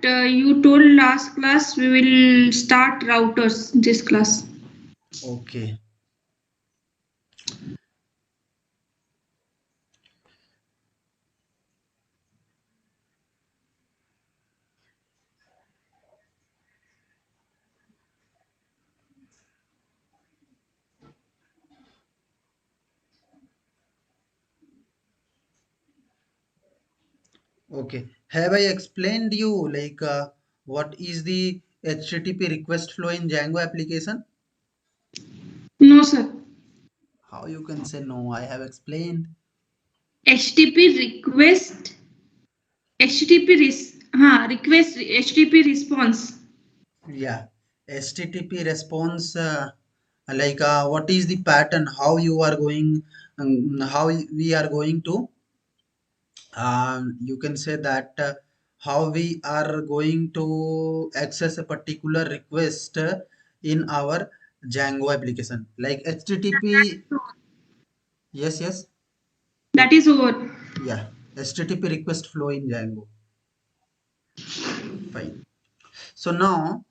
you told last class we will start routers this class. Okay. Okay. Have I explained you like what is the HTTP request flow in Django application? No, sir. How you can say no? I have explained. HTTP request, request, HTTP response. Yeah. HTTP response like what is the pattern? How you are going? How we are going to you can say that how we are going to access a particular request in our Django application like HTTP. Yes, yes, That is over. yeah. HTTP request flow in Django. Fine. So now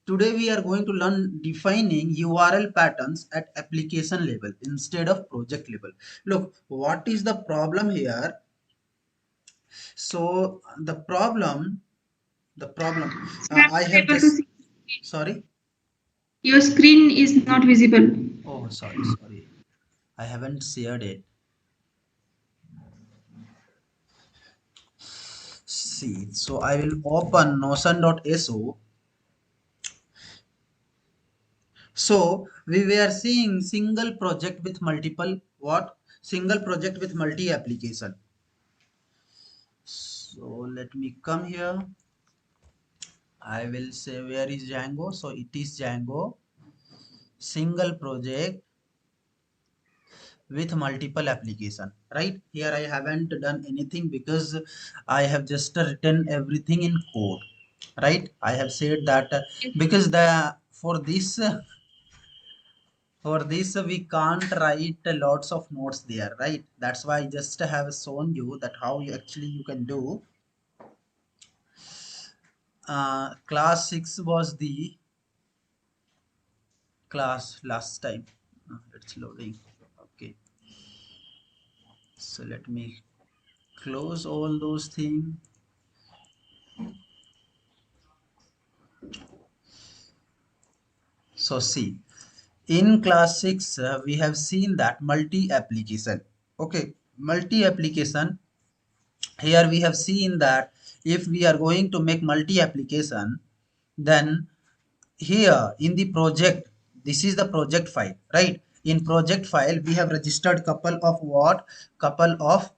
today we are going to learn defining URL patterns at application level instead of project level. Look, what is the problem here? So the problem Sir, I'm I not have able to just see. sorry. Your screen is not visible. Oh, sorry. I haven't shared it. See, so I will open notion.so. So we were seeing single project with multiple what? Single project with multi application. So let me come here. I will say where is Django. So it is Django. Single project with multiple application, right? Here I haven't done anything because I have just written everything in code, right? I have said that because the for this we can't write lots of notes there, right? That's why I just have shown you that how you actually you can do. Class 6 was the class last time. It's loading. Okay, so let me close all those things. So see, in class 6 we have seen that multi application. Okay, multi application. Here we have seen that if we are going to make multi application, then here in the project, this is the project file, right? In project file we have registered couple of what? Couple of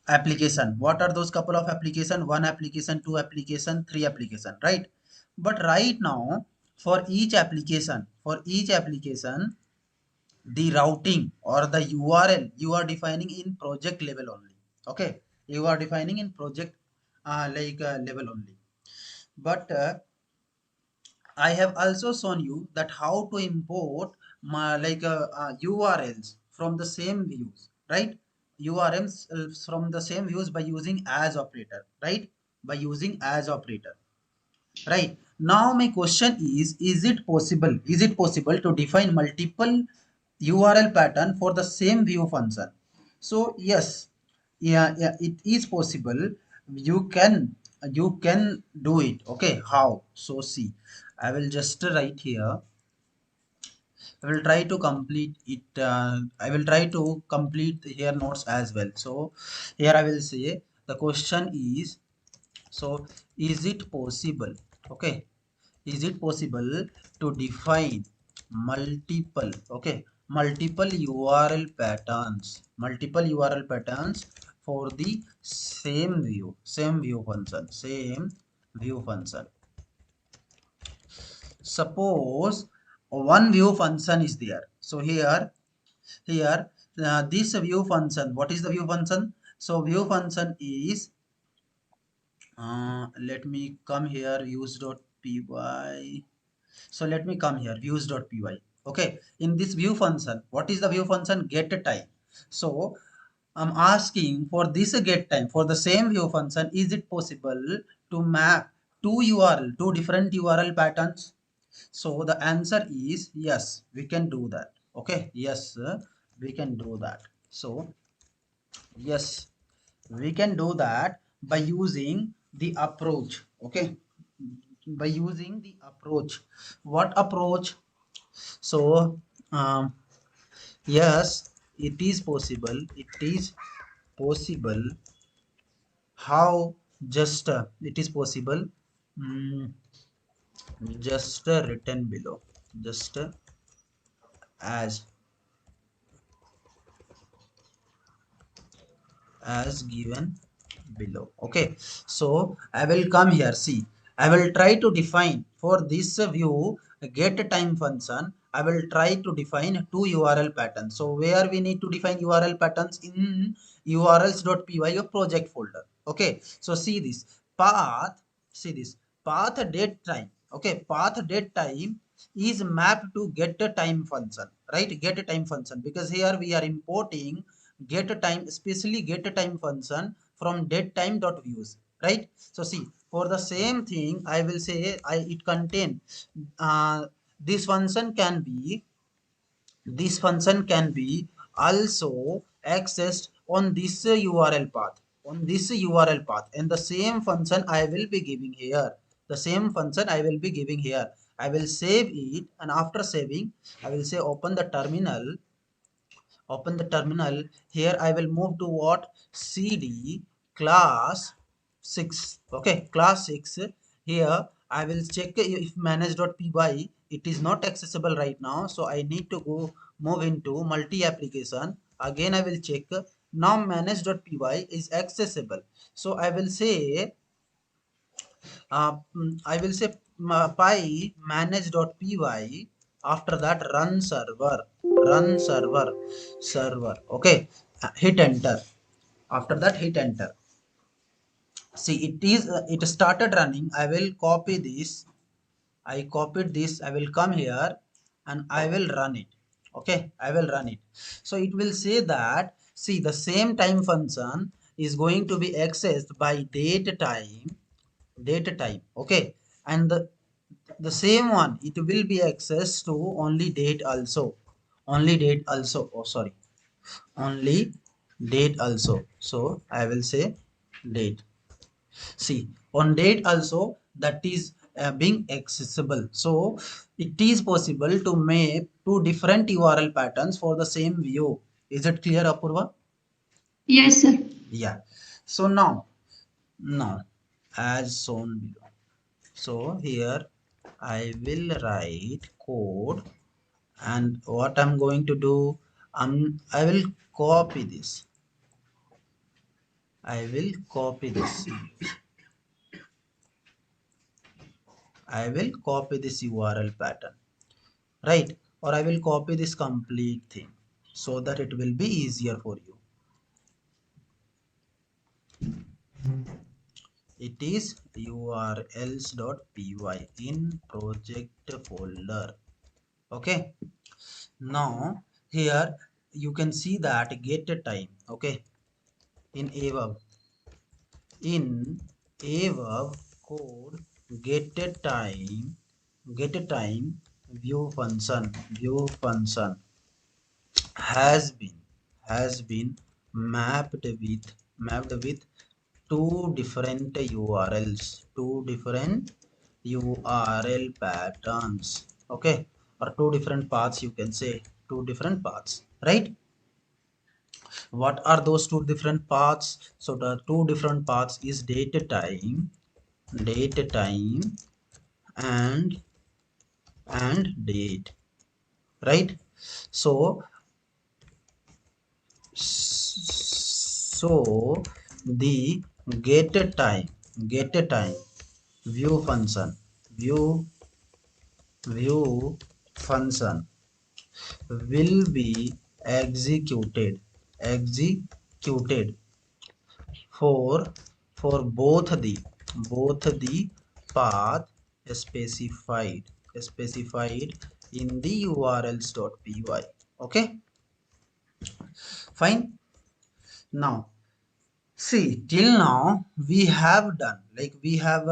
application. What are those couple of application? One application, two application, three application, right? But right now for each application the routing or the URL you are defining in project level only. Okay, you are defining in project level only. But I have also shown you that how to import URLs from the same views, right? URLs from the same views by using as operator, right? By using as operator, right? Now my question is it possible? Is it possible to define multiple URL pattern for the same view function? So yes, yeah, it is possible. You can do it. Okay, how? So see, I will just write here. I will try to complete it. I will try to complete here notes as well. So here I will say the question is, so is it possible? Okay, is it possible to define multiple URL patterns for the same view function. Suppose one view function is there. So here this view function, what is the view function? So view function is let me come here views.py. So let me come here views.py. Okay, in this view function, what is the view function? Get time. So I'm asking for this get time for the same view function, is it possible to map two different URL patterns? So the answer is yes, we can do that. Okay, yes, we can do that. So yes, we can do that by using the approach. Okay, by using the approach. What approach? So yes, it is possible. It is possible. How? Just it is possible. Mm, just written below. Just as as given below. Okay, so I will come here. See, I will try to define for this view get time function. I will try to define two URL patterns. So where we need to define URL patterns? In urls.py of project folder. Okay, so see this path. See this path date time. Okay, path date time is mapped to get a time function, right? Get a time function, because here we are importing get a time, especially get a time function from datetime.views, right? So see, for the same thing I will say it contain this function can be, this function can be also accessed on this URL path, on this URL path, and the same function I will be giving here. The same function I will be giving here. I will save it, and after saving, I will say open the terminal. Open the terminal. Here I will move to what? CD class 6. Okay, class 6. Here I will check if manage.py it is not accessible right now, so I need to go move into multi application. Again I will check. Now manage.py is accessible, so I will say I will say py manage.py. After that run server. Okay, hit enter. After that hit enter. See, it is it started running. I will copy this. I copied this. I will come here and I will run it. Okay, I will run it. So it will say that, see, the same time function is going to be accessed by date time. Okay, and the same one it will be accessed to only date also. Only date also. Oh, sorry, only date also. So I will say date. See, on date also that is being accessible. So it is possible to make two different URL patterns for the same view. Is it clear, Apurva? Yes, sir. Yeah. So now as shown below. So here I will write code, and what I'm going to do, I will copy this. I will copy this. I will copy this URL pattern, right? Or I will copy this complete thing so that it will be easier for you. It is urls.py in project folder. Okay. Now here you can see that get time. Okay. In in above code get time view function has been mapped with two different URLs, two different URL patterns. Okay, or two different paths, you can say two different paths, right? What are those two different paths? So the two different paths is date time and date, right? So the get time view function view view function will be executed for both the path specified in the urls.py. Okay, fine. Now See, till now we have done, like we have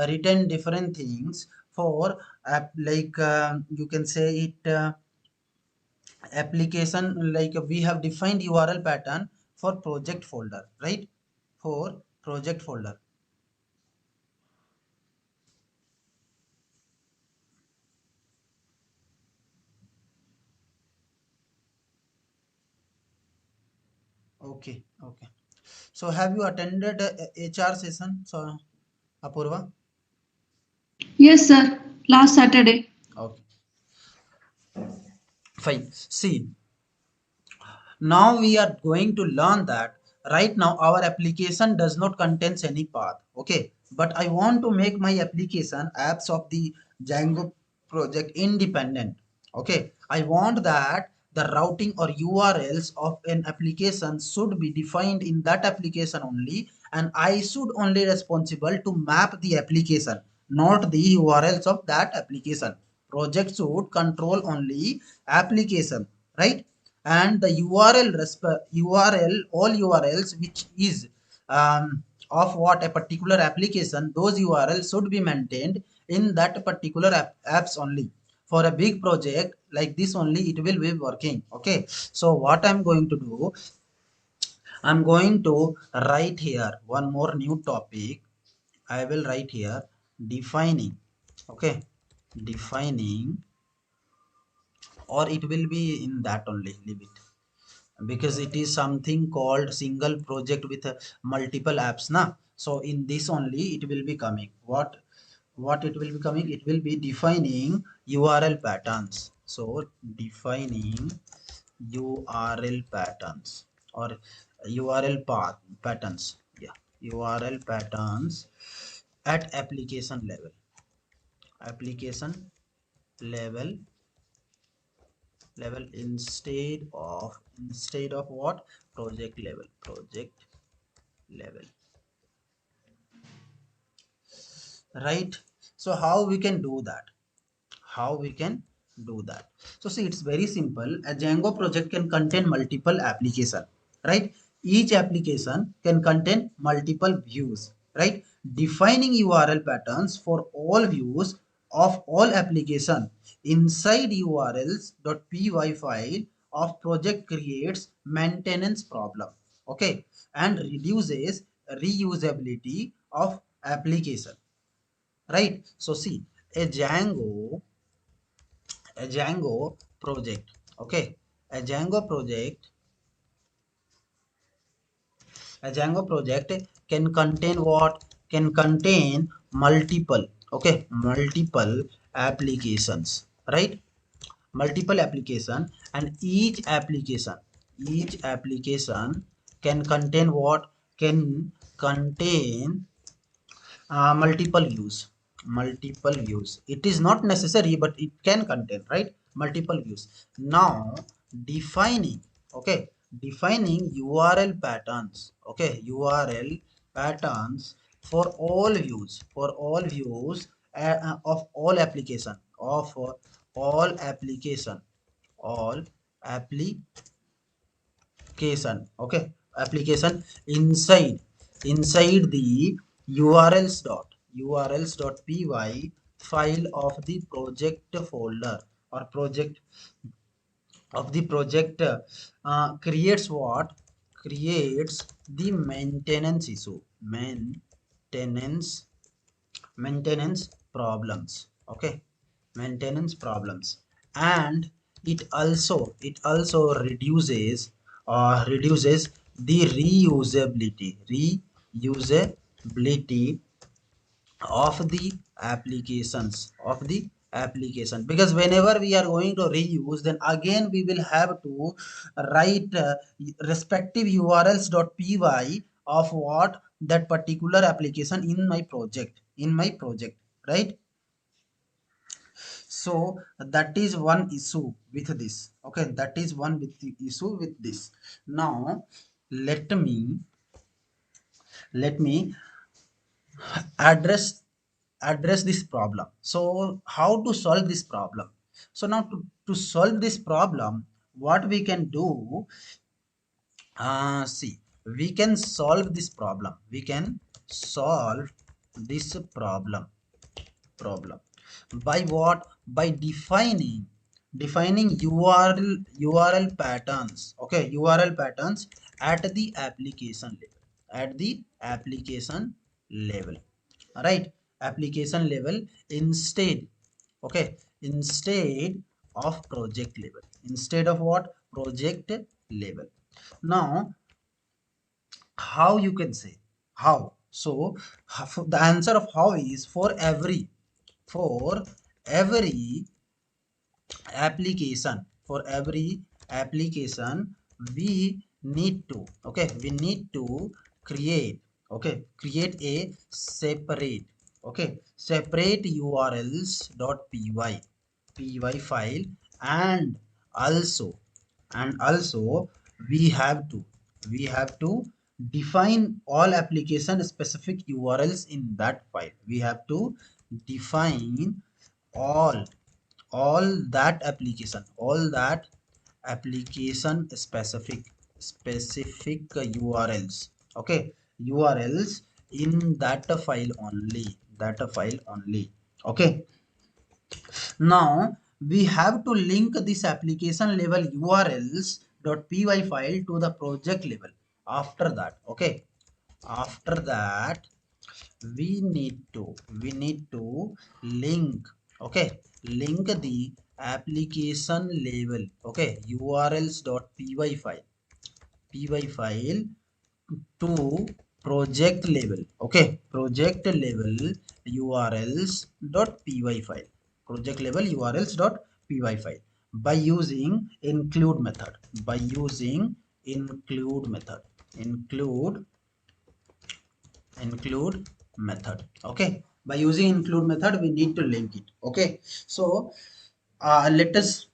written different things for app, like you can say it application, like we have defined URL pattern for project folder, right? For project folder. Okay, okay. So have you attended a HR session, so Apurva? Yes, sir. Last Saturday. Okay, fine. See, now we are going to learn that right now our application does not contains any path. Okay, but I want to make my application apps of the Django project independent. Okay, I want that the routing or URLs of an application should be defined in that application only, and I should only responsible to map the application, not the URLs of that application. Project should control only application, right? And the URL, all URLs which is of what a particular application, those URLs should be maintained in that particular apps only. For a big project like this only it will be working. Okay, so what I'm going to do, I'm going to write here one more new topic. I will write here defining. Okay, defining, or it will be in that only, leave it, because it is something called single project with multiple apps na. So in this only it will be coming, what it will be coming, it will be defining URL patterns. So defining URL patterns, or URL path patterns, yeah, URL patterns at application level, application level, instead of what, project level, project level, right? So how we can do that, how we can do that? So see, it's very simple. A Django project can contain multiple application, right? Each application can contain multiple views, right? Defining URL patterns for all views of all application inside urls.py file of project creates maintenance problem, okay, and reduces reusability of application, right? So see, a Django, a Django project, okay, a Django project, a Django project can contain what? Can contain multiple, okay, multiple applications, right? Multiple application, and each application can contain what? Can contain multiple views. It is not necessary but it can contain, right, multiple views. Now defining, okay, defining URL patterns, okay, URL patterns for all views, of all application, of all application, all application, okay, application inside the urls.py file of the project folder, or project of the project, creates what, creates the maintenance issue, maintenance problems, okay, maintenance problems. And it also reduces the reusability of the application, because whenever we are going to reuse, then again we will have to write respective urls.py of what, that particular application in my project, right? So that is one issue with this, okay, that is one with the issue with this. Now let me let me address this problem. So how to solve this problem? So now to solve this problem, what we can do, see, we can solve this problem. We can solve this problem by what? By defining url patterns. Okay, url patterns at the application level, at the application level, right? Application level instead, okay, instead of project level, instead of what? Project level. Now, how you can say how? So the answer of how is for every application, for every application we need to, okay, we need to create, okay, create a separate, okay, separate urls dot py file. And also, we have to, we have to define all application specific urls in that file. We have to define all all that application specific urls, okay, urls in that file only, that file only. Okay, now we have to link this application level urls .py file to the project level. After that, okay, after that we need to link, okay, link the application level, okay, urls.py file to project level, okay, project level urls.py file, project level urls.py file by using include method, by using include method, include method. Okay, by using include method we need to link it. Okay, so let us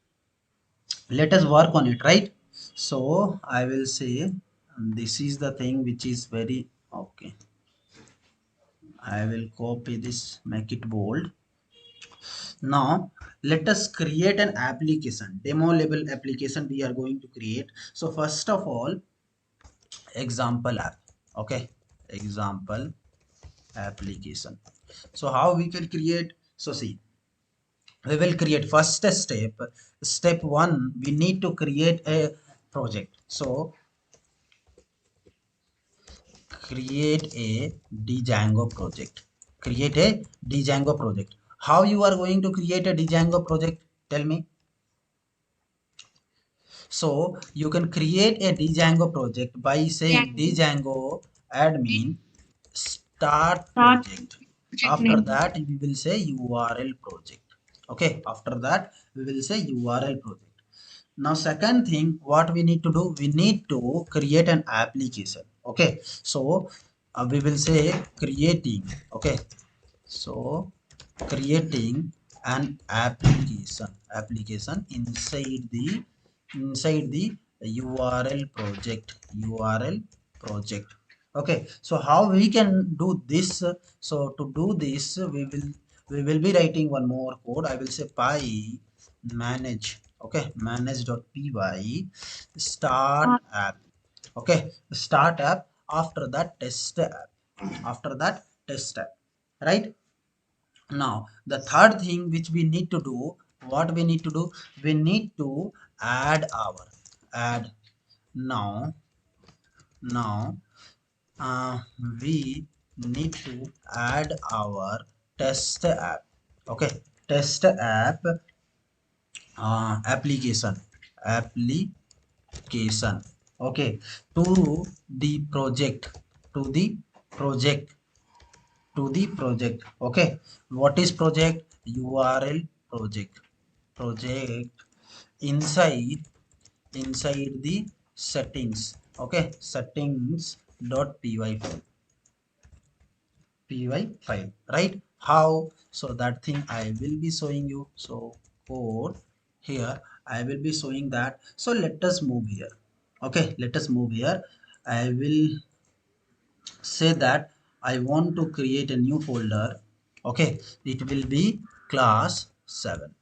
work on it, right? So I will say, this is the thing which is very, okay, I will copy this, make it bold. Now let us create an application, demo level application we are going to create. So first of all, example app, okay, example application. So how we can create? So see, we will create first step one, we need to create a project. So create a django project, create a django project. How you are going to create a django project? Tell me. So you can create a django project by saying Django. django admin start Start project. project After name. that we will say url project. Okay, after that we will say url project. Now second thing what we need to do, we need to create an application. Okay, so we will say creating, okay, so creating an application inside the url project. Okay, so how we can do this? So to do this we will be writing one more code. I will say py manage, okay, manage.py start Uh, app, okay, start app. After that test app, after that test app, right? Now the third thing which we need to do, what we need to do, we need to add our add now now we need to add our test app, okay, test app application, okay, to the project, to the project, to the project. Okay, what is project? url project, project inside the settings, okay, settings dot py file, right? How? So that thing I will be showing you. So code here I will be showing that. So let us move here. Okay, let us move here. I will say that I want to create a new folder. Okay, it will be class 7.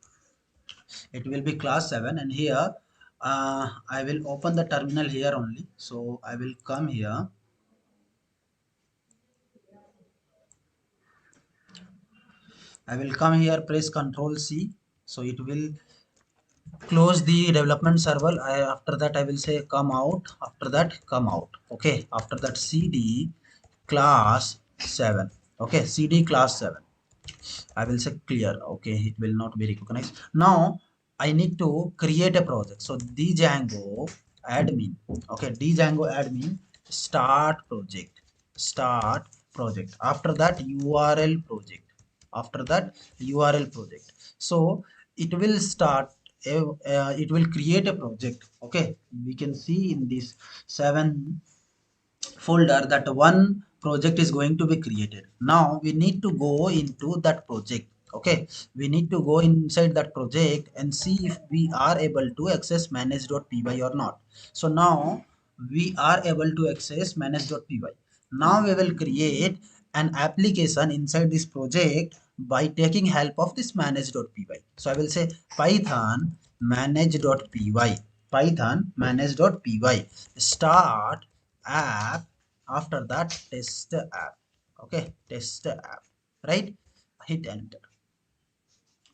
It will be class 7, and here I will open the terminal here only. So I will come here. I will come here, press Control C. So it will close the development server. After that, I will say come out. After that, come out. Okay. After that, CD class 7. Okay. CD class 7. I will say clear. Okay. It will not be recognized. Now, I need to create a project. So Django admin. Okay. Django admin start project. Start project. After that, URL project. After that, URL project. So it will start it will create a project. Okay, we can see in this 7 folder that one project is going to be created. Now we need to go into that project. Okay, we need to go inside that project and see if we are able to access manage.py or not. So now we are able to access manage.py. Now we will create an application inside this project by taking help of this manage.py. So I will say python manage.py, python manage.py start app. After that, test app. Okay, test app, right? Hit enter.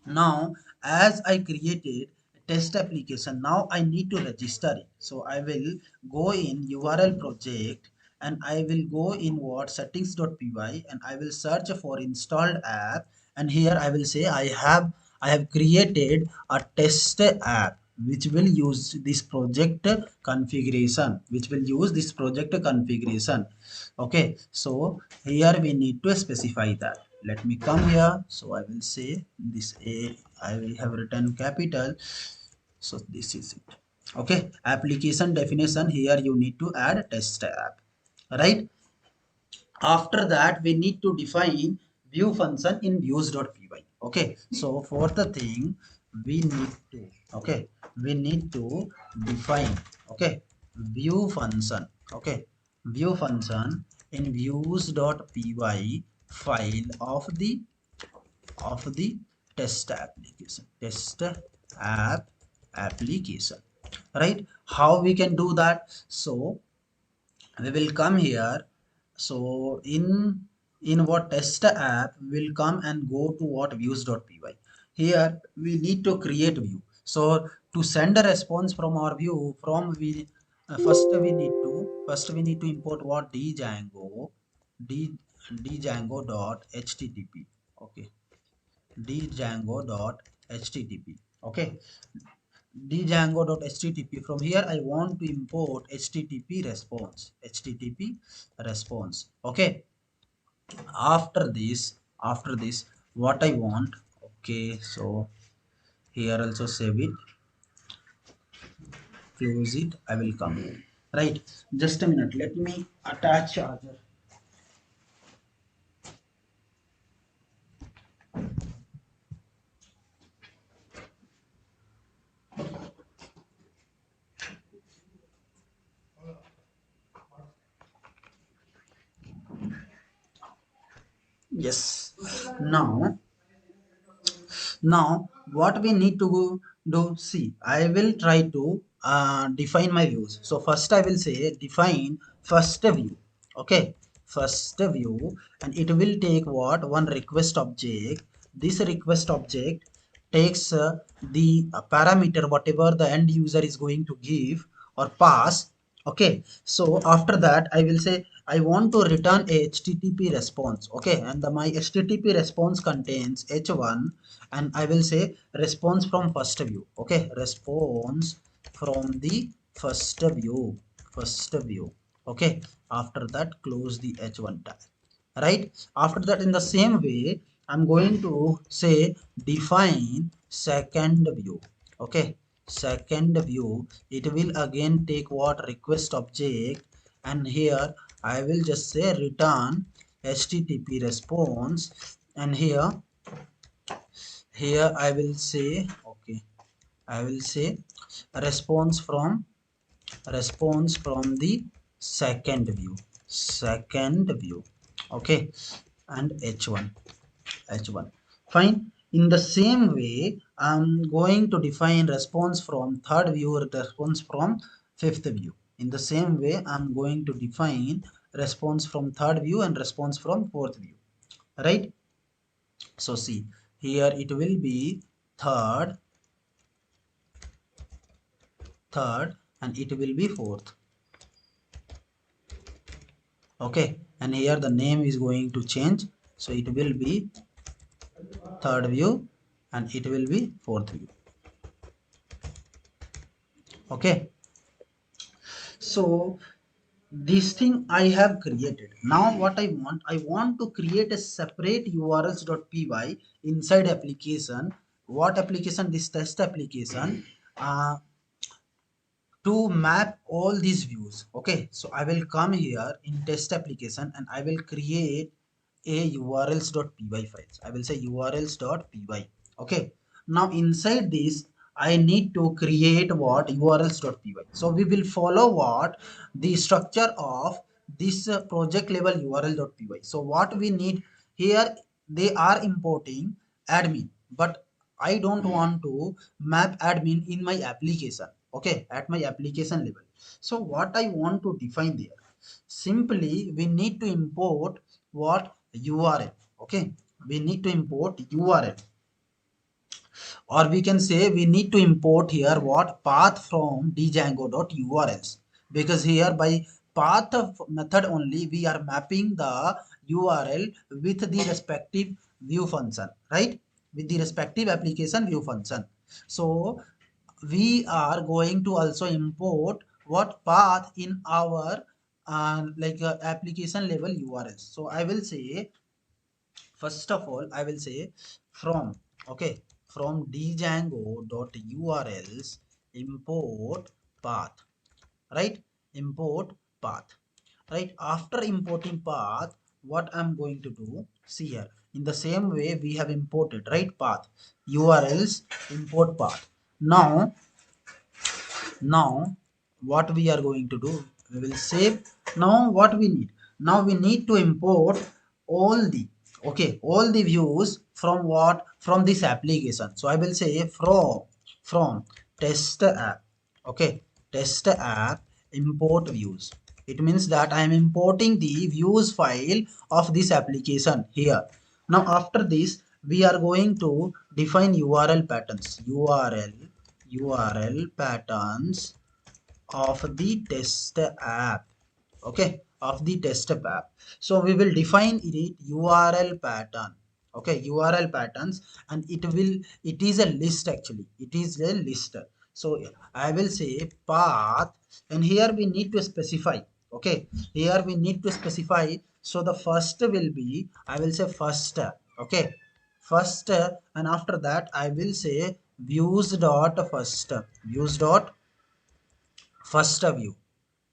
Now as I created a test application, now I need to register it. So I will go in URL project and I will go in what settings.py and I will search for installed app, and here I will say I have created a test app which will use this project configuration, okay. So here we need to specify that. Let me come here. So I will say this a, I will have written capital. So this is it. Okay, application definition, here you need to add test app, right? After that we need to define view function in views.py. Okay, so for the thing we need to, okay, we need to define, okay, view function. Okay, view function in views.py file of the test app application, right? How we can do that? So we will come here. So in what test app will come and go to what views.py. Here we need to create view. So to send a response from our view, from we first we need to import what d django dot http. Okay, django.http. Okay, django.http. From here I want to import http response. Okay, after this what I want. Okay, so here also save it, close it. I will come, right? Just a minute, let me attach charger. Yes, now what we need to do, see, I will try to define my views. So first I will say define first view. Okay, first view, and it will take what one request object. This request object takes the parameter whatever the end user is going to give or pass. Okay, so after that I will say I want to return a http response. Okay, and my http response contains h1, and I will say response from first view. Okay, response from the first view. Okay, after that close the h1 tag, right? After that, in the same way, I'm going to say define second view. Okay, second view, it will again take what request object, and here I will just say return http response, and here I will say, okay, I will say response from the second view. Okay, and h1. Fine. In the same way, I'm going to define response from third view or response from fifth view. In the same way, I'm going to define response from third view and response from fourth view. Right? So see, here it will be third, third, and it will be fourth. Okay, and here the name is going to change. So it will be third view and it will be fourth view. Okay, so this thing I have created. Now what I want to create a separate urls.py inside application. What application? This test application. To map all these views. Okay, so I will come here in test application and I will create a urls.py files. I will say urls.py. Okay, now inside this I need to create what? urls.py. So we will follow what? The structure of this project level url.py. So what we need here, they are importing admin, but I don't want to map admin in my application. Okay, at my application level. So what I want to define there, simply we need to import what? URL. Okay, we need to import URL, or we can say we need to import here what? Path from django.urls, because here by path of method only we are mapping the URL with the respective view function, right? With the respective application view function. So we are going to also import what? Path in our application level URLs. So I will say, first of all, I will say from, okay, from django.urls import path, right? Import path, right? After importing path, what I'm going to do, see here, in the same way we have imported, right? Path, URLs, import path. Now what we are going to do, we will save. Now what we need, now we need to import all the, okay, all the views from what? From this application. So I will say from test app. Okay, test app import views. It means that I am importing the views file of this application here. Now after this we are going to define URL patterns. URL patterns of the test app. Okay, of the test app. So we will define it URL pattern. Okay, URL patterns, and it is a list. Actually it is a list. So I will say path, and here we need to specify. Okay, here we need to specify. So the first will be, I will say first. Okay, first, and after that I will say views dot first, views dot first view,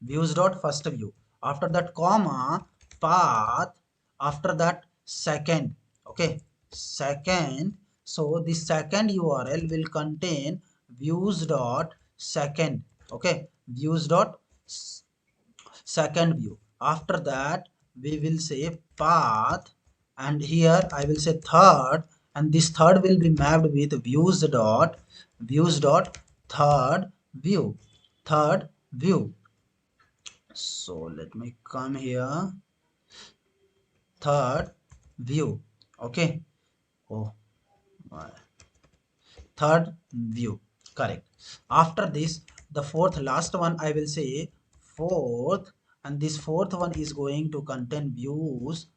views dot first view. After that comma, path. After that second. Okay, second. So the second URL will contain views dot second. Okay, views dot second view. After that we will say path, and here I will say third, and this third will be mapped with views dot third view, third view. So let me come here, third view. Okay, oh my, third view, correct. After this, the fourth, last one, I will say fourth, and this fourth one is going to contain views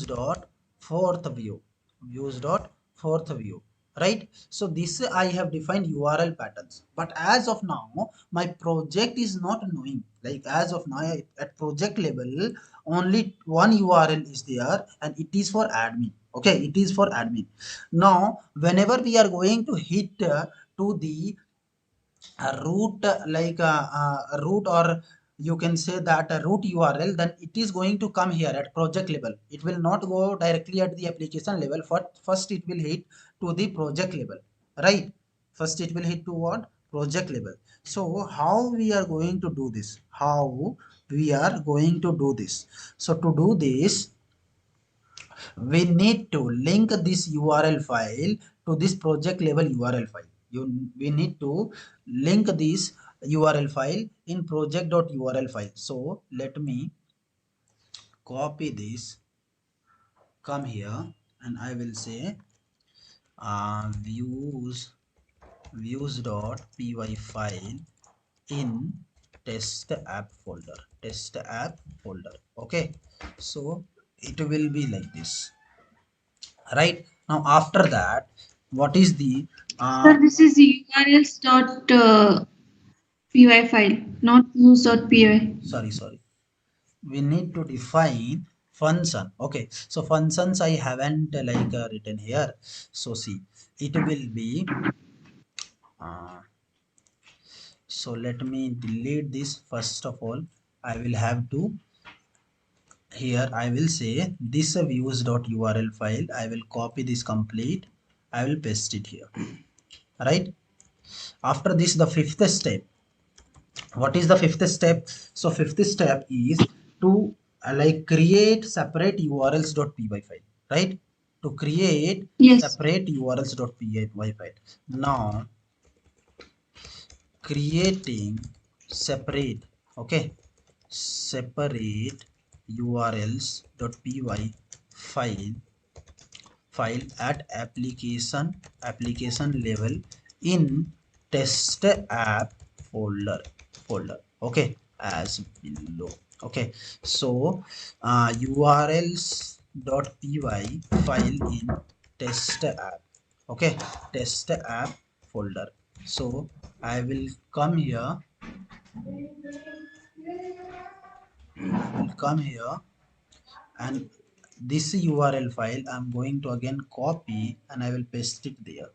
dot fourth view, views dot fourth view, right? So this I have defined URL patterns, but as of now my project is not knowing, like as of now at project level only one URL is there, and it is for admin. Okay, it is for admin. Now whenever we are going to hit to the root, root, or you can say that a root URL, then it is going to come here at project level. It will not go directly at the application level. First it will hit to the project level, right? First it will hit to what? Project level. So how we are going to do this, how we are going to do this? So to do this, we need to link this URL file to this project level URL file. We need to link this URL file in project.url file. So let me copy this, come here, and I will say views.py file in test app folder. Okay, so it will be like this. Right now, after that, what is the Sir, this is URLs dot py file, not views dot py. sorry, we need to define function. Okay, so functions I haven't written here. So see, it will be uh, so let me delete this. First of all, I will have to, here I will say this views.url file, I will copy this complete, I will paste it here. Right, after this, the fifth step. What is the fifth step? So fifth step is to create separate urls.py file. Right, to create Yes. separate urls.py file. Now creating separate, okay, separate urls.py file at application level in test app folder. Okay, as below. Okay, so urls.py file in test app. Okay, test app folder. So I will come here, and this URL file I'm going to again copy and I will paste it there.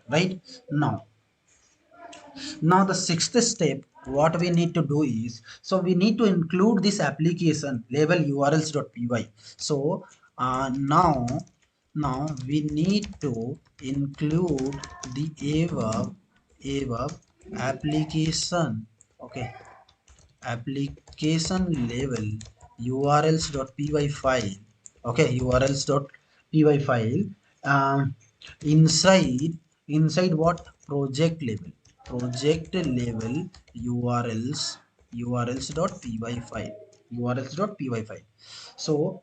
Right now. Now the sixth step, what we need to do is, so we need to include this application label urls.py. So now we need to include the above application. Okay, application level urls.py file. Okay, urls.py file, um, inside what, project level urls.py file, urls.py file. So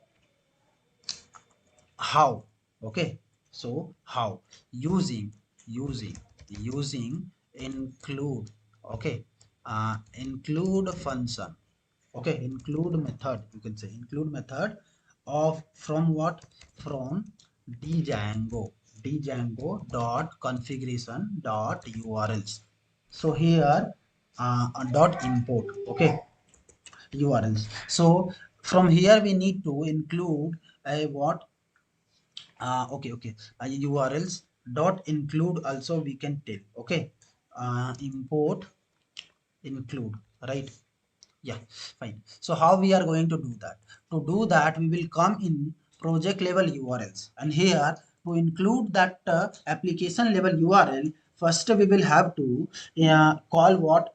how? Okay, so how? Using using using include. Okay, include function. Okay, include method, you can say include method of, from what, from django dot configuration dot urls. So here dot import. Okay, urls. So from here we need to include a what, okay, urls dot include also we can tell. Okay, import include. Right, yeah, fine. So how we are going to do that? To do that, we will come in project level urls, and here to include that application level url, first we will have to call what,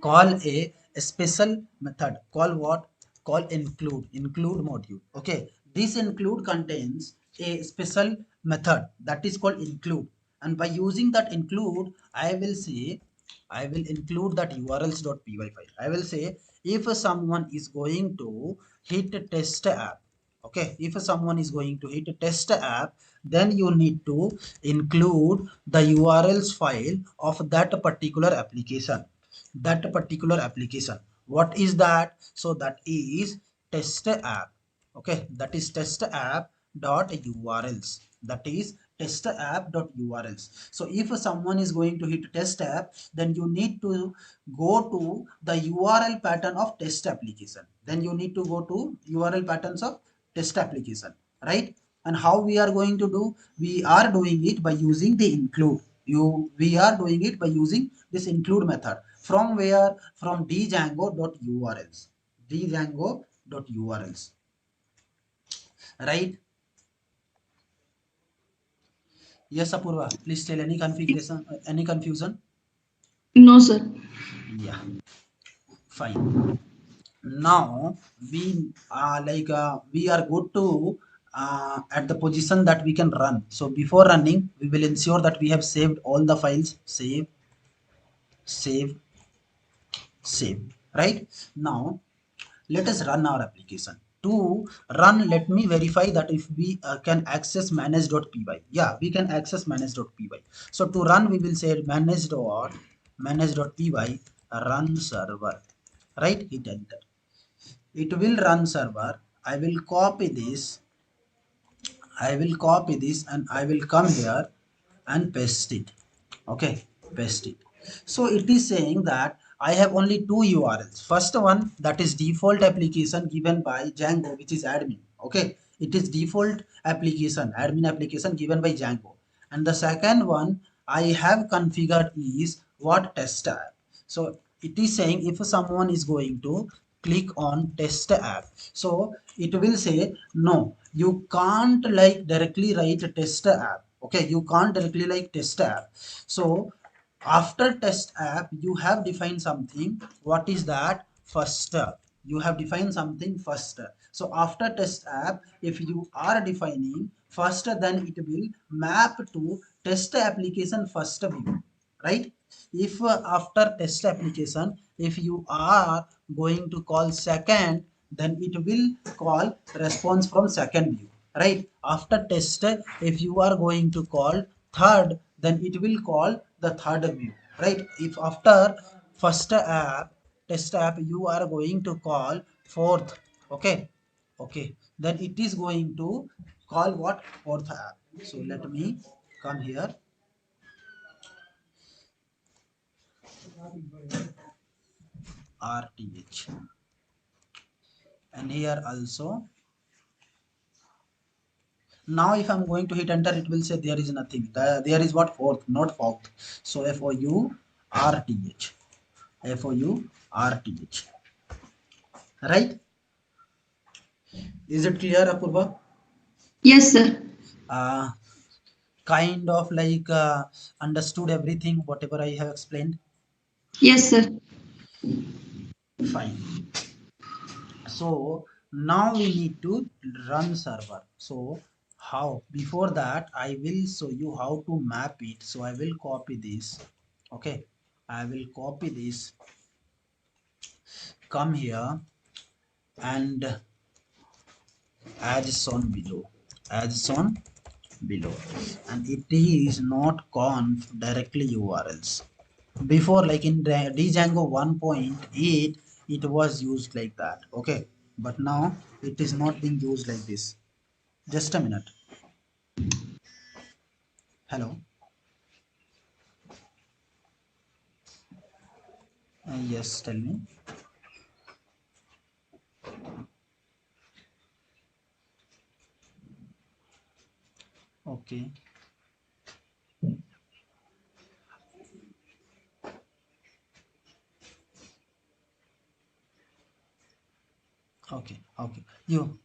call a special method, call what, call include module. Okay, this include contains a special method that is called include, and by using that include, I will say, I will include that urls.py file. I will say if someone is going to hit test app. Okay, if someone is going to hit a test app, then you need to include the urls file of that particular application. What is that? So that is test app. Okay, that is test app dot urls. That is test app dot urls. So if someone is going to hit test app, then you need to go to the url pattern of test application. Then you need to go to url patterns of test application. Right, and how we are going to do? We are doing it by using the include. We are doing it by using this include method. From where? From django.urls. django.urls. Right? Yes, Apurva. Please tell any configuration, any confusion. No, sir. Yeah, fine. Now we we are good to at the position that we can run. So before running, we will ensure that we have saved all the files. Save, save. Right now, let us run our application. To run, let me verify that if we can access manage.py. Yeah, we can access manage.py. So to run, we will say manage.py run server. Right, hit enter. It will run server. I will copy this and I will come here and paste it. Okay, paste it. So it is saying that I have only two URLs. First one, that is default application given by Django, which is admin. Okay, it is default application, admin application given by Django. And the second one I have configured is what, test app. So it is saying if someone is going to click on test app, so it will say no, you can't like directly write test app. Okay, you can't directly like test app. So after test app you have defined something. What is that? First, you have defined something first. So after test app, if you are defining first, then it will map to test application first view. Right, if after test application, if you are going to call second, then it will call response from second view. Right, after test, if you are going to call third, then it will call the third view. Right, if after first app, test app, you are going to call fourth. Okay, okay, then it is going to call what, fourth app. So let me come here, RTH, and here also. Now if I'm going to hit enter, it will say there is nothing. There is what, fourth, not fourth. So FOURTH, FOURTH. Right? Is it clear, Apurva? Yes, sir. Uh, kind of like understood everything, whatever I have explained. Yes, sir. Fine. So now we need to run server. So how? Before that, I will show you how to map it. So I will copy this. Okay, I will copy this, come here and as shown below, as shown below, and it is not conf directly URLs. Before, like in Django 1.8, it was used like that. Okay, but now it is not being used like this. Just a minute. Hello. Yes, tell me. Okay, okay, okay. You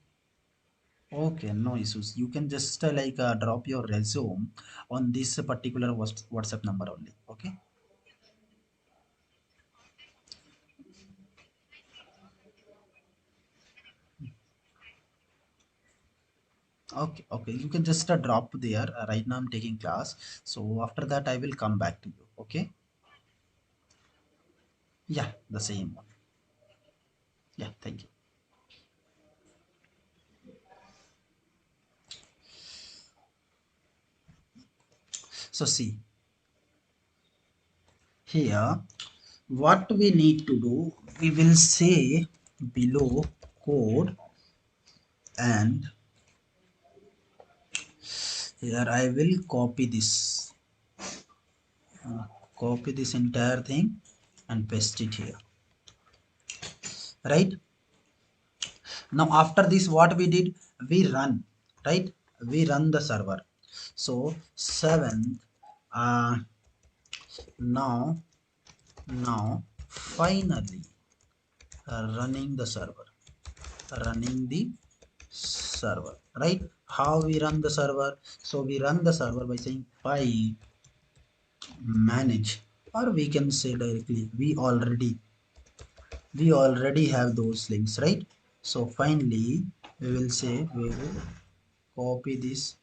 okay? No issues. You can just drop your resume on this particular WhatsApp number only. Okay. Okay, okay. You can just drop there. Right now I'm taking class. So after that I will come back to you. Okay. Yeah, the same one. Yeah, thank you. So see here, what we need to do, we will say below code, and here I will copy this entire thing and paste it here. Right. Now after this, what we did, we run. Right, we run the server. So 7th, uh, now finally running the server, running the server. Right, how we run the server? So we run the server by saying pipe manage, or we can say directly, we already We already have those links, right? So finally we will say we will copy this.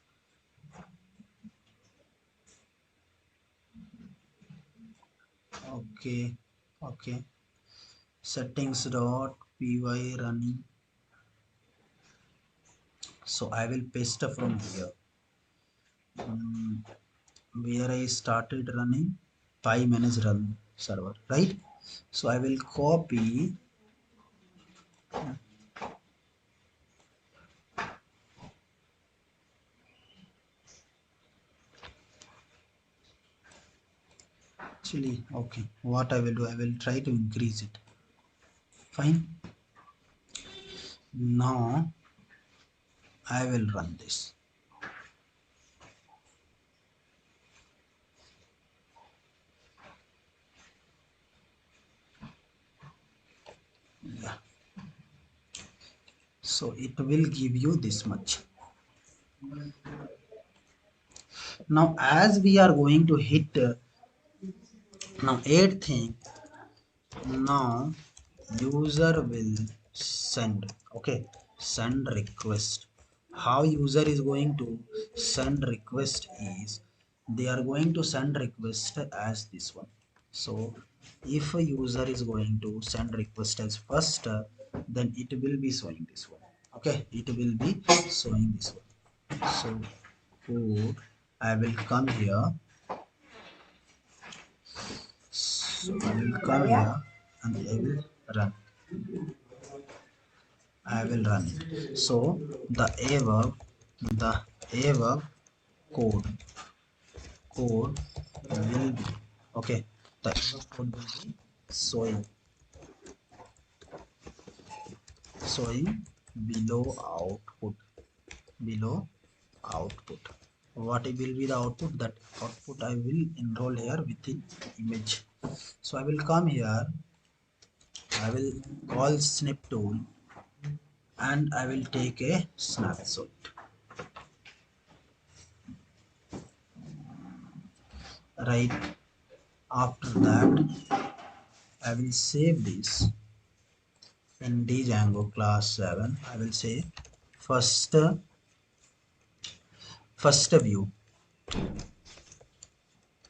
Okay, okay. Settings dot py running. So I will paste from here. Mm, where I started running pi manage run server, right? So I will copy. Actually, okay, what I will do, I will try to increase it. Fine. Now I will run this. Yeah. So it will give you this much. Now as we are going to hit now 8th thing, now user will send, okay, send request. How user is going to send request is they are going to send request as this one. So if a user is going to send request as first, then it will be showing this one. Okay, it will be showing this one. So code, I will come here. So I will come here and I will run. I will run it. So the above code will be, okay. The above code will be showing showing below output below output. What will be the output? That output I will enroll here within image. So I will come here. I will call snip tool and I will take a snapshot. Right after that, I will save this in Django class 7. I will say first first view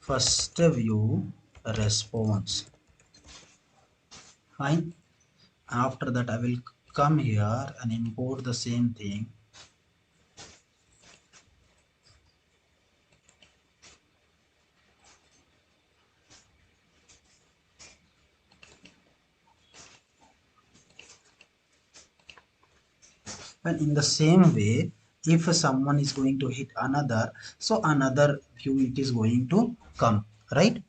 first view response. Fine. After that, I will come here and import the same thing. And in the same way, if someone is going to hit another, so another view it is going to come, right?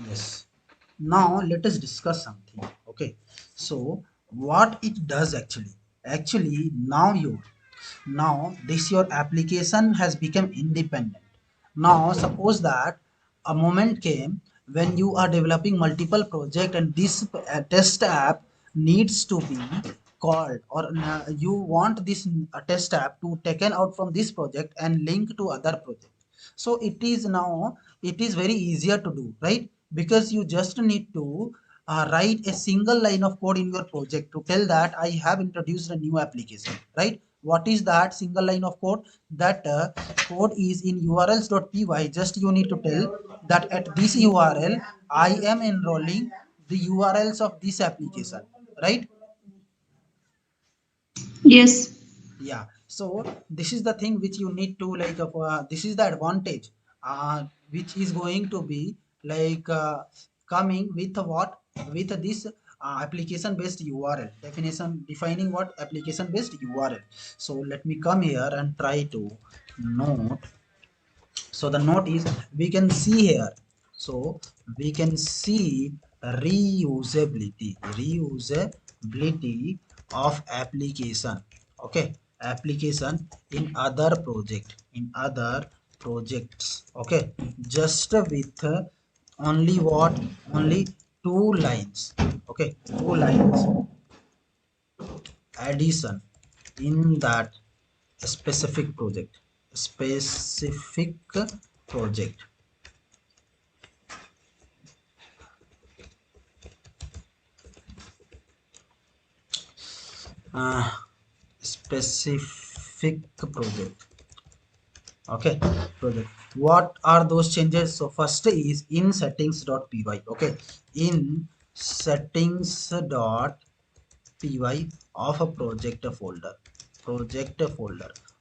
Yes. Now let us discuss something. Okay. So what it does actually? Actually, now this your application has become independent. Now suppose that a moment came when you are developing multiple project and this test app needs to be called, or you want this test app to taken out from this project and link to other project. So it is very easier to do, right? Because you just need to write a single line of code in your project to tell that I have introduced a new application, right? What is that single line of code? That code is in urls.py. Just you need to tell that at this URL I am enrolling the URLs of this application, right? Yes. Yeah, so this is the thing which you need to like this is the advantage which is going to be like coming with what, with this application based URL definition, defining what application based URL. So let me come here and try to note. So the note is we can see here. So we can see reusability of application. Okay, application in other projects. Okay, just with only what, only two lines. Okay, two lines addition in that specific project. uh, specific project. Okay, project. What are those changes? So first is in settings.py. Okay, in settings.py of a project folder.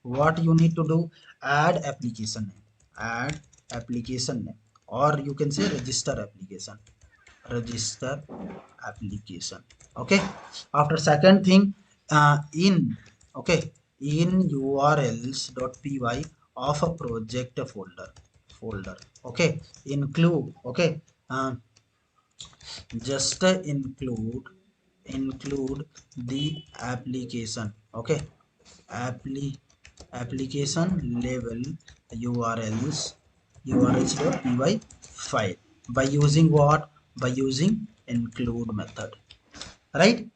What you need to do? Add application name. Add application name, or you can say register application. Okay, after second thing, in, okay, in urls.py of a project folder. Okay, include, okay, just include the application. Okay, appli application level urls.py file by using what? By using include method, right?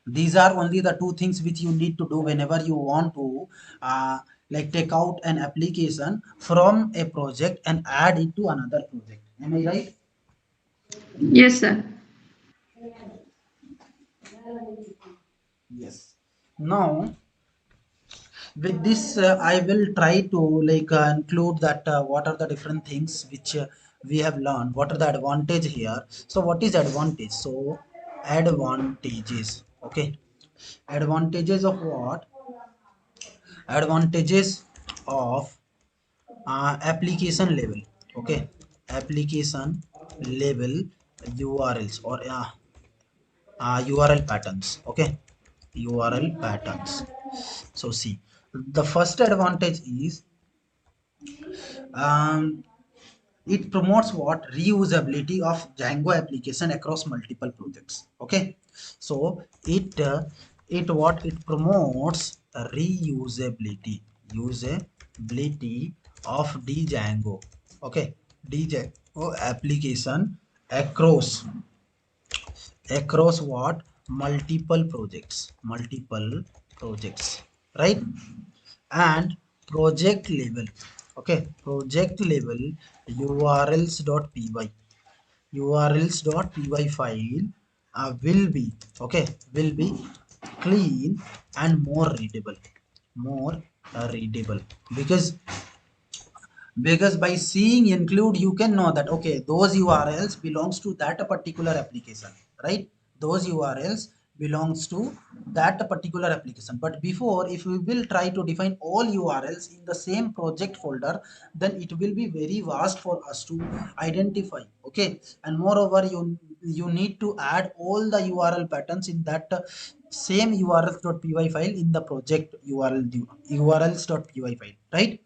These are only the two things which you need to do whenever you want to like take out an application from a project and add it to another project. Am I right? Yes, sir. Yes. Now with this I will try to like include that what are the different things which we have learned, what are the advantage here. So what is advantage? So advantages, okay, advantages of what? Advantages of application level. Okay, application level urls or url patterns. Okay, url patterns. So see, the first advantage is um, it promotes what? Reusability of Django application across multiple projects. Okay, so it what? It promotes usability of Django. Okay, Django application across what? Multiple projects, right? And project level. Okay, project level urls.py file will be, okay, will be clean and more readable, because by seeing include you can know that okay, those urls belongs to that particular application, right? Those urls belongs to that particular application. But before, if we will try to define all urls in the same project folder, then it will be very vast for us to identify. Okay, and moreover you need to add all the url patterns in that same urls.py file in the project urls.py file, right?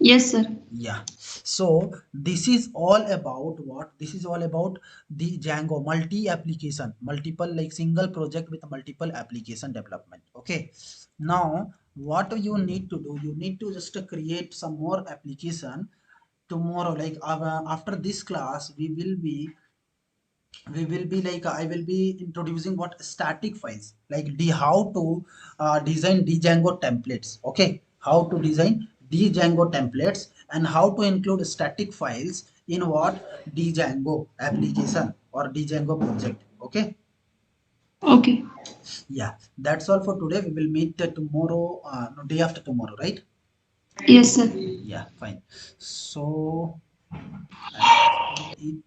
Yes, sir. Yeah, so this is all about what? This is all about the Django multi-application, multiple, like single project with multiple application development. Okay, now what you need to do? You need to just create some more application tomorrow. Like after this class we will be like I will be introducing what? Static files, like how to design Django templates. Okay, how to design Django templates and how to include static files in what? Django application or Django project. Okay, Okay. yeah, that's all for today. We will meet tomorrow, no, day after tomorrow, right? Yes, sir. Yeah, fine. So I it